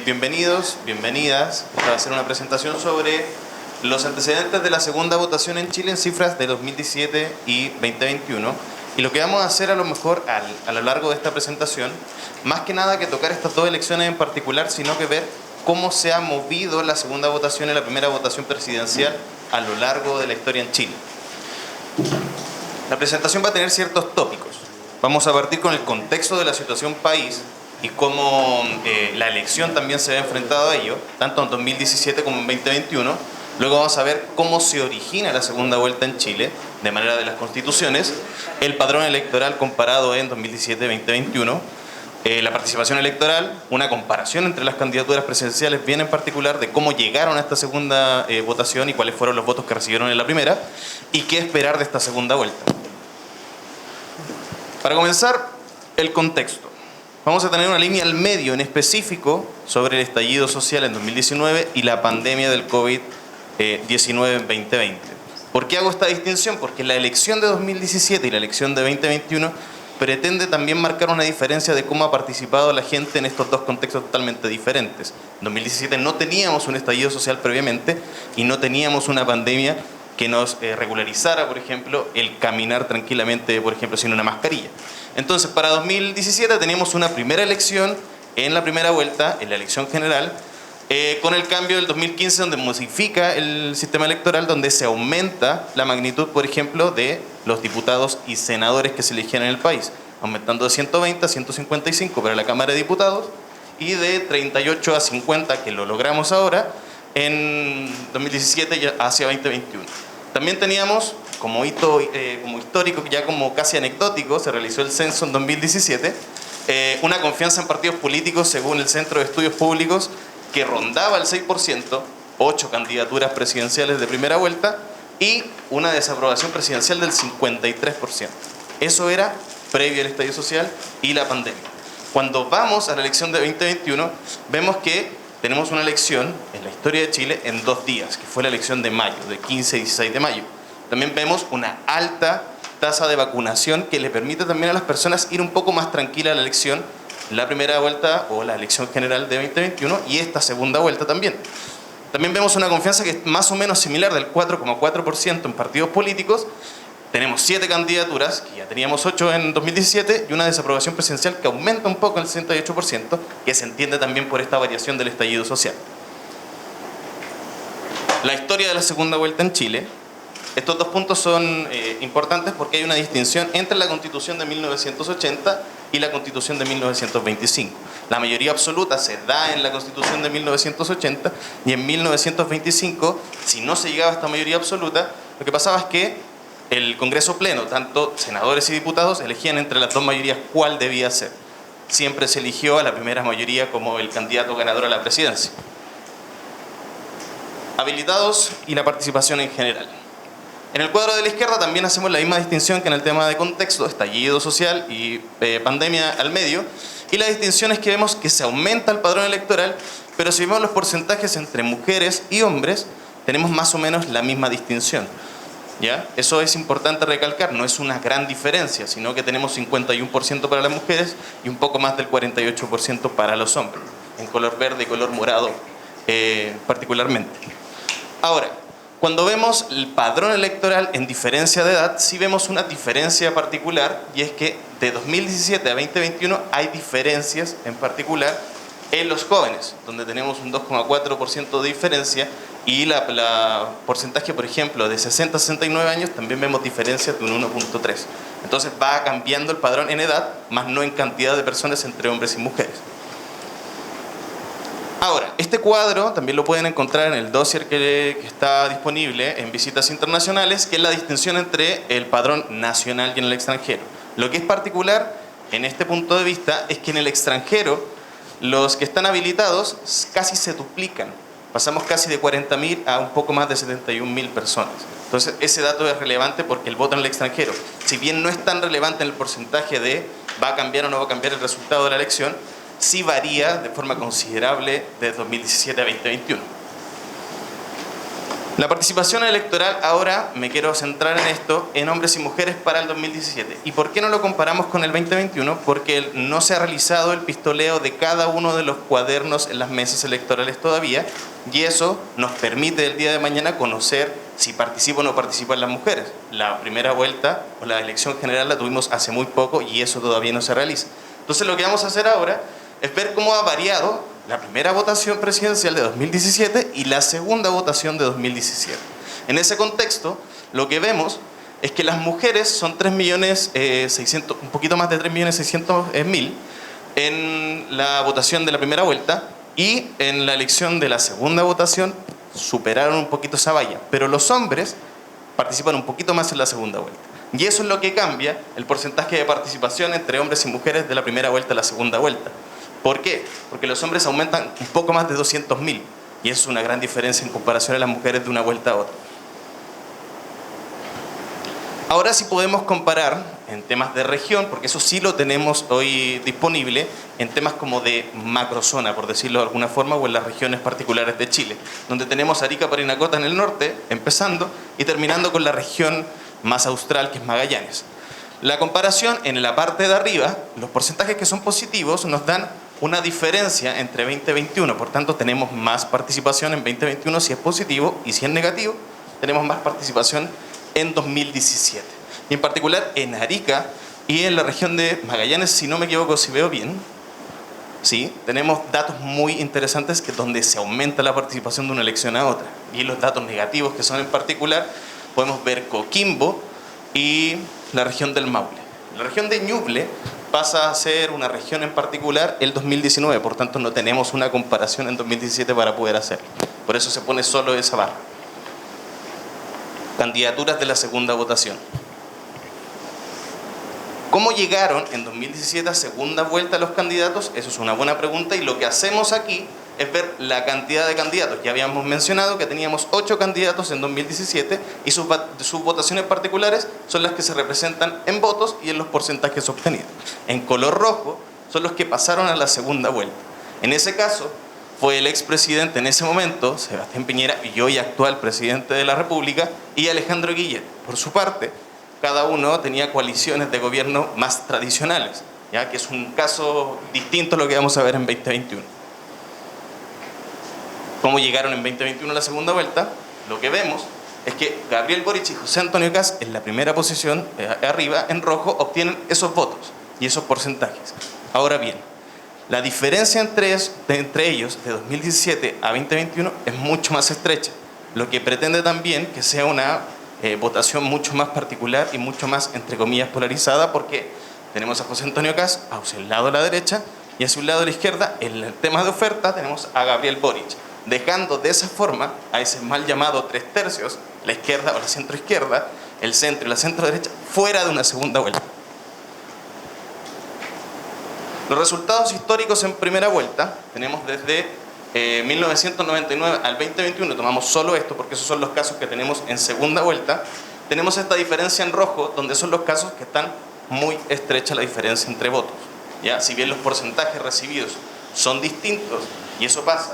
Bienvenidos, bienvenidas. Esta va a ser una presentación sobre los antecedentes de la segunda votación en Chile en cifras de 2017 y 2021. Y lo que vamos a hacer a lo mejor a lo largo de esta presentación, más que nada que tocar estas dos elecciones en particular, sino que ver cómo se ha movido la segunda votación y la primera votación presidencial a lo largo de la historia en Chile. La presentación va a tener ciertos tópicos. Vamos a partir con el contexto de la situación país y cómo la elección también se ha enfrentado a ello, tanto en 2017 como en 2021. Luego vamos a ver cómo se origina la segunda vuelta en Chile, de manera de las constituciones, el padrón electoral comparado en 2017-2021, la participación electoral, una comparación entre las candidaturas presidenciales, bien en particular de cómo llegaron a esta segunda votación y cuáles fueron los votos que recibieron en la primera, y qué esperar de esta segunda vuelta. Para comenzar, el contexto. Vamos a tener una línea al medio en específico sobre el estallido social en 2019 y la pandemia del COVID-19 en 2020. ¿Por qué hago esta distinción? Porque la elección de 2017 y la elección de 2021 pretende también marcar una diferencia de cómo ha participado la gente en estos dos contextos totalmente diferentes. En 2017 no teníamos un estallido social previamente y no teníamos una pandemia que nos regularizara, por ejemplo, el caminar tranquilamente, por ejemplo, sin una mascarilla. Entonces, para 2017 teníamos una primera elección en la primera vuelta, en la elección general, con el cambio del 2015, donde modifica el sistema electoral, donde se aumenta la magnitud, por ejemplo, de los diputados y senadores que se elegían en el país, aumentando de 120 a 155 para la Cámara de Diputados y de 38 a 50, que lo logramos ahora, en 2017 hacia 2021. También teníamos, como hito como histórico, ya como casi anecdótico, se realizó el censo en 2017, una confianza en partidos políticos, según el Centro de Estudios Públicos, que rondaba el 6%, 8 candidaturas presidenciales de primera vuelta y una desaprobación presidencial del 53%. Eso era previo al estallido social y la pandemia. Cuando vamos a la elección de 2021, vemos que tenemos una elección en la historia de Chile en 2 días, que fue la elección de mayo, de 15 y 16 de mayo. También vemos una alta tasa de vacunación que le permite también a las personas ir un poco más tranquilas a la elección, la primera vuelta o la elección general de 2021 y esta segunda vuelta también. También vemos una confianza que es más o menos similar, del 4,4% en partidos políticos. Tenemos 7 candidaturas, que ya teníamos 8 en 2017, y una desaprobación presidencial que aumenta un poco en el 68%, que se entiende también por esta variación del estallido social. La historia de la segunda vuelta en Chile. Estos dos puntos son importantes porque hay una distinción entre la Constitución de 1980 y la Constitución de 1925. La mayoría absoluta se da en la Constitución de 1980 y en 1925, si no se llegaba a esta mayoría absoluta, lo que pasaba es que el Congreso Pleno, tanto senadores y diputados, elegían entre las dos mayorías cuál debía ser. Siempre se eligió a la primera mayoría como el candidato ganador a la presidencia. Habilitados y la participación en general. En el cuadro de la izquierda también hacemos la misma distinción que en el tema de contexto, estallido social y pandemia al medio. Y la distinción es que vemos que se aumenta el padrón electoral, pero si vemos los porcentajes entre mujeres y hombres, tenemos más o menos la misma distinción. ¿Ya? Eso es importante recalcar, no es una gran diferencia, sino que tenemos 51% para las mujeres y un poco más del 48% para los hombres, en color verde y color morado particularmente. Ahora, cuando vemos el padrón electoral en diferencia de edad, sí vemos una diferencia particular, y es que de 2017 a 2021 hay diferencias en particular en los jóvenes, donde tenemos un 2,4% de diferencia, y la porcentaje, por ejemplo, de 60 a 69 años también vemos diferencias de un 1,3. Entonces va cambiando el padrón en edad, más no en cantidad de personas entre hombres y mujeres. Ahora, este cuadro también lo pueden encontrar en el dossier que está disponible en Visitas Internacionales, que es la distinción entre el padrón nacional y en el extranjero. Lo que es particular en este punto de vista es que en el extranjero los que están habilitados casi se duplican. Pasamos casi de 40.000 a un poco más de 71.000 personas. Entonces, ese dato es relevante porque el voto en el extranjero, si bien no es tan relevante en el porcentaje de va a cambiar o no va a cambiar el resultado de la elección, sí varía de forma considerable de 2017 a 2021. La participación electoral, ahora me quiero centrar en esto, en hombres y mujeres para el 2017. ¿Y por qué no lo comparamos con el 2021? Porque no se ha realizado el pistoleo de cada uno de los cuadernos en las mesas electorales todavía, y eso nos permite el día de mañana conocer si participan o no participan las mujeres. La primera vuelta o la elección general la tuvimos hace muy poco y eso todavía no se realiza. Entonces lo que vamos a hacer ahora es ver cómo ha variado la primera votación presidencial de 2017 y la segunda votación de 2017. En ese contexto, lo que vemos es que las mujeres son 3.600.000, un poquito más de 3.600.000 en la votación de la primera vuelta, y en la elección de la segunda votación superaron un poquito esa valla, pero los hombres participan un poquito más en la segunda vuelta. Y eso es lo que cambia el porcentaje de participación entre hombres y mujeres de la primera vuelta a la segunda vuelta. ¿Por qué? Porque los hombres aumentan un poco más de 200.000, y eso es una gran diferencia en comparación a las mujeres de una vuelta a otra. Ahora sí podemos comparar en temas de región, porque eso sí lo tenemos hoy disponible, en temas como de macrozona, por decirlo de alguna forma, o en las regiones particulares de Chile, donde tenemos Arica, Parinacota en el norte, empezando, y terminando con la región más austral, que es Magallanes. La comparación en la parte de arriba, los porcentajes que son positivos nos dan una diferencia entre 20 y 21, por tanto tenemos más participación en 2021 si es positivo, y si es negativo, tenemos más participación en 2017. Y en particular en Arica y en la región de Magallanes, si no me equivoco, si veo bien, sí, tenemos datos muy interesantes donde se aumenta la participación de una elección a otra. Y los datos negativos, que son en particular, podemos ver Coquimbo y la región del Maule. La región de Ñuble pasa a ser una región en particular el 2019, por tanto no tenemos una comparación en 2017 para poder hacerlo. Por eso se pone solo esa barra. Candidaturas de la segunda votación. ¿Cómo llegaron en 2017 a segunda vuelta los candidatos? Eso es una buena pregunta, y lo que hacemos aquí es ver la cantidad de candidatos. Ya habíamos mencionado que teníamos 8 candidatos en 2017 y sus votaciones particulares son las que se representan en votos y en los porcentajes obtenidos. En color rojo son los que pasaron a la segunda vuelta. En ese caso fue el expresidente en ese momento, Sebastián Piñera, y hoy actual presidente de la República, y Alejandro Guillet. Por su parte, cada uno tenía coaliciones de gobierno más tradicionales, ¿ya? Que es un caso distinto a lo que vamos a ver en 2021. ¿Cómo llegaron en 2021 a la segunda vuelta? Lo que vemos es que Gabriel Boric y José Antonio Kast, en la primera posición, arriba, en rojo, obtienen esos votos y esos porcentajes. Ahora bien, la diferencia entre ellos de 2017 a 2021 es mucho más estrecha, lo que pretende también que sea una votación mucho más particular y mucho más, entre comillas, polarizada, porque tenemos a José Antonio Kast hacia el lado de la derecha y hacia un lado de la izquierda, en el tema de oferta, tenemos a Gabriel Boric, dejando de esa forma a ese mal llamado 3/3, la izquierda o la centroizquierda, el centro y la centroderecha, fuera de una segunda vuelta. Los resultados históricos en primera vuelta tenemos desde 1999 al 2021, tomamos solo esto porque esos son los casos que tenemos en segunda vuelta. Tenemos esta diferencia en rojo, donde son los casos que están muy estrecha la diferencia entre votos, ¿ya? Si bien los porcentajes recibidos son distintos, y eso pasa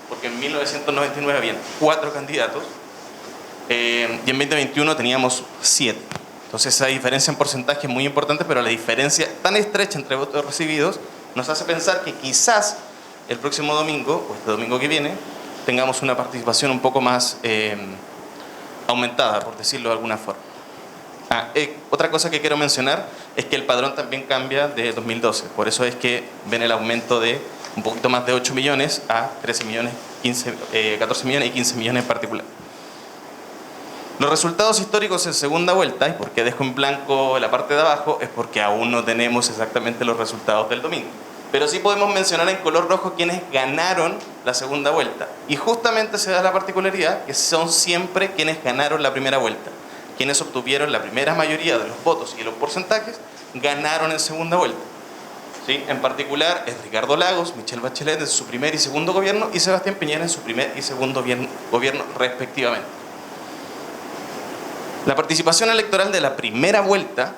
porque en 1999 habían 4 candidatos y en 2021 teníamos 7. Entonces esa diferencia en porcentaje es muy importante, pero la diferencia tan estrecha entre votos recibidos nos hace pensar que quizás el próximo domingo, o este domingo que viene, tengamos una participación un poco más aumentada, por decirlo de alguna forma. Otra cosa que quiero mencionar es que el padrón también cambia de 2012, por eso es que ven el aumento de un poquito más de 8 millones a 13 millones, 14 millones y 15 millones en particular. Los resultados históricos en segunda vuelta, y por qué dejo en blanco la parte de abajo, es porque aún no tenemos exactamente los resultados del domingo. Pero sí podemos mencionar en color rojo quienes ganaron la segunda vuelta. Y justamente se da la particularidad que son siempre quienes ganaron la primera vuelta. Quienes obtuvieron la primera mayoría de los votos y los porcentajes ganaron en segunda vuelta. ¿Sí? En particular es Ricardo Lagos, Michelle Bachelet en su primer y segundo gobierno, y Sebastián Piñera en su primer y segundo gobierno respectivamente. La participación electoral de la primera vuelta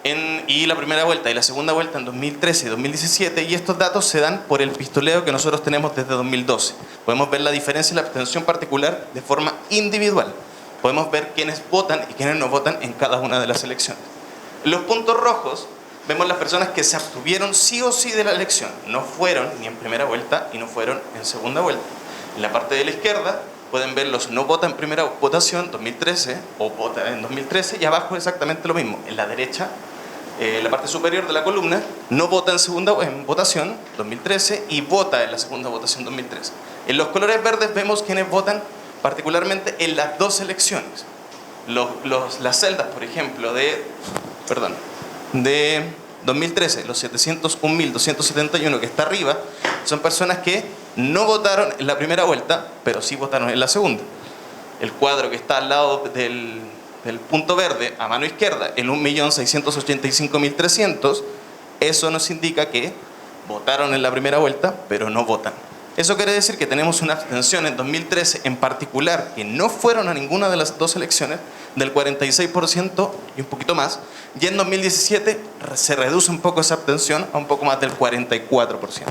Y la primera vuelta y la segunda vuelta en 2013 y 2017, y estos datos se dan por el pistoleo que nosotros tenemos desde 2012. Podemos ver la diferencia en la abstención particular de forma individual. Podemos ver quiénes votan y quiénes no votan en cada una de las elecciones. En los puntos rojos vemos las personas que se abstuvieron sí o sí de la elección. No fueron ni en primera vuelta y no fueron en segunda vuelta. En la parte de la izquierda pueden ver los no vota en primera votación 2013 o vota en 2013, y abajo exactamente lo mismo. En la derecha, la parte superior de la columna, no vota en votación 2013 y vota en la segunda votación 2013. En los colores verdes vemos quienes votan particularmente en las dos elecciones. Las celdas, por ejemplo, de 2013, los 701.271 que está arriba, son personas que no votaron en la primera vuelta, pero sí votaron en la segunda. El cuadro que está al lado del punto verde, a mano izquierda, el 1.685.300, eso nos indica que votaron en la primera vuelta, pero no votan. Eso quiere decir que tenemos una abstención en 2013 en particular, que no fueron a ninguna de las dos elecciones, del 46% y un poquito más, y en 2017 se reduce un poco esa abstención a un poco más del 44%.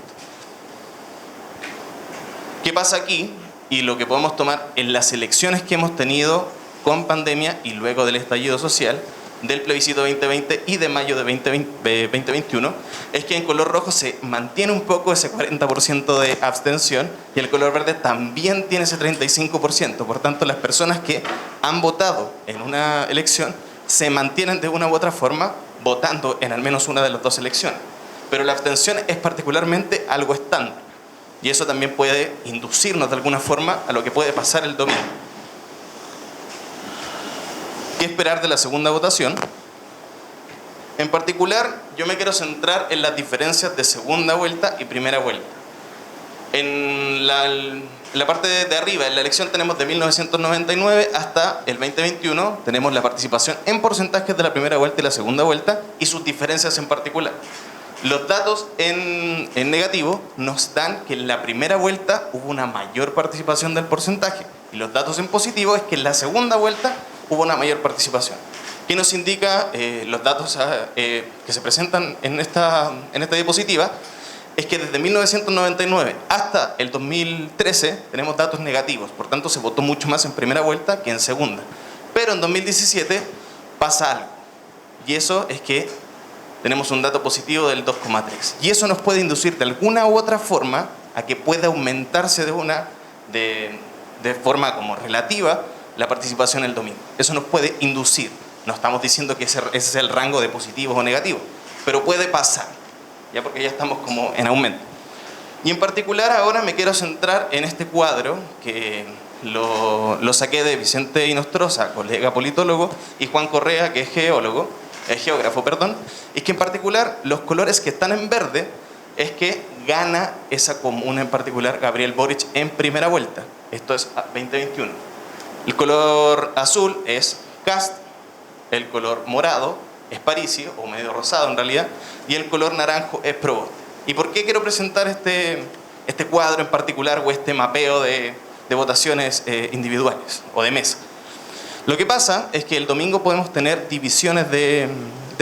¿Qué pasa aquí? Y lo que podemos tomar en las elecciones que hemos tenido con pandemia y luego del estallido social, del plebiscito 2020 y de mayo de 2021, es que en color rojo se mantiene un poco ese 40% de abstención, y el color verde también tiene ese 35%. Por tanto, las personas que han votado en una elección se mantienen de una u otra forma votando en al menos una de las dos elecciones. Pero la abstención es particularmente algo estándar, y eso también puede inducirnos de alguna forma a lo que puede pasar el domingo. ¿Qué esperar de la segunda votación? En particular, yo me quiero centrar en las diferencias de segunda vuelta y primera vuelta. En la parte de arriba, en la elección, tenemos de 1999 hasta el 2021, tenemos la participación en porcentajes de la primera vuelta y la segunda vuelta y sus diferencias en particular. Los datos en negativo nos dan que en la primera vuelta hubo una mayor participación del porcentaje, y los datos en positivo es que en la segunda vuelta hubo una mayor participación. ¿Qué nos indica los datos que se presentan en esta diapositiva? Es que desde 1999 hasta el 2013 tenemos datos negativos, por tanto se votó mucho más en primera vuelta que en segunda. Pero en 2017 pasa algo, y eso es que tenemos un dato positivo del 2,3. Y eso nos puede inducir de alguna u otra forma a que pueda aumentarse de forma como relativa la participación el domingo. Eso nos puede inducir. No estamos diciendo que ese es el rango de positivos o negativos, pero puede pasar, ya porque ya estamos como en aumento. Y en particular ahora me quiero centrar en este cuadro que lo saqué de Vicente Inostroza, colega politólogo, y Juan Correa, que es geógrafo, y que en particular los colores que están en verde es que gana esa comuna, en particular Gabriel Boric, en primera vuelta. Esto es 2021. El color azul es Kast, el color morado es Parisi, o medio rosado en realidad, y el color naranjo es Proboste. ¿Y por qué quiero presentar este cuadro en particular, o este mapeo de votaciones individuales o de mesa? Lo que pasa es que el domingo podemos tener divisiones de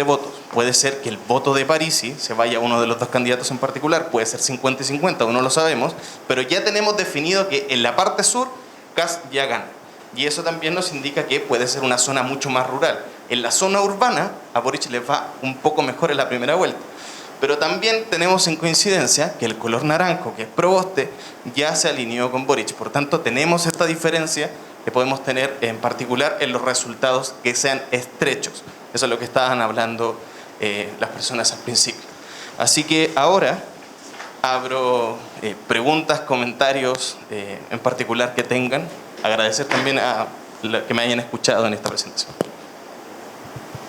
votos. Puede ser que el voto de Parisi se vaya a uno de los dos candidatos en particular, puede ser 50 y 50, o no lo sabemos, pero ya tenemos definido que en la parte sur Kast ya gana. Y eso también nos indica que puede ser una zona mucho más rural. En la zona urbana a Boric le va un poco mejor en la primera vuelta. Pero también tenemos en coincidencia que el color naranjo, que es Proboste, ya se alineó con Boric. Por tanto, tenemos esta diferencia que podemos tener en particular en los resultados que sean estrechos. Eso es lo que estaban hablando las personas al principio. Así que ahora abro preguntas, comentarios en particular que tengan. Agradecer también a los que me hayan escuchado en esta presentación.